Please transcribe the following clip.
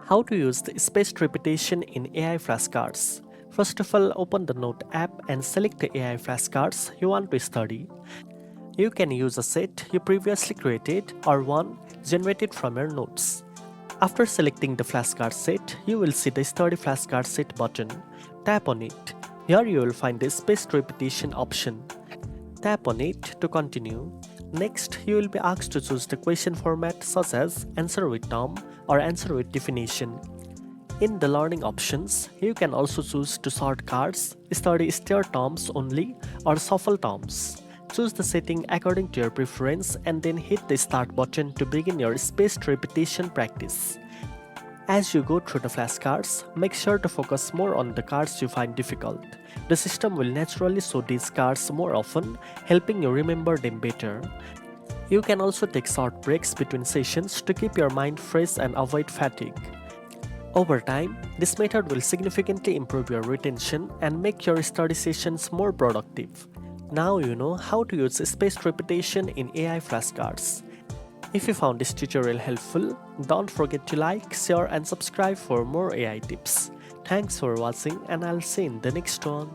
How to use the spaced repetition in AI flashcards. First of all, open the Knowt app and select the AI flashcards you want to study. You can use a set you previously created or one generated from your notes. After selecting the flashcard set, you will see the Study Flashcard Set button. Tap on it. Here you will find the spaced repetition option. Tap on it to continue. Next, you will be asked to choose the question format such as answer with term or answer with definition. In the learning options, you can also choose to sort cards, study stir terms only, or shuffle terms. Choose the setting according to your preference and then hit the start button to begin your spaced repetition practice. As you go through the flashcards, make sure to focus more on the cards you find difficult. The system will naturally show these cards more often, helping you remember them better. You can also take short breaks between sessions to keep your mind fresh and avoid fatigue. Over time, this method will significantly improve your retention and make your study sessions more productive. Now you know how to use spaced repetition in AI flashcards. If you found this tutorial helpful, don't forget to like, share and subscribe for more AI tips. Thanks for watching and I'll see you in the next one.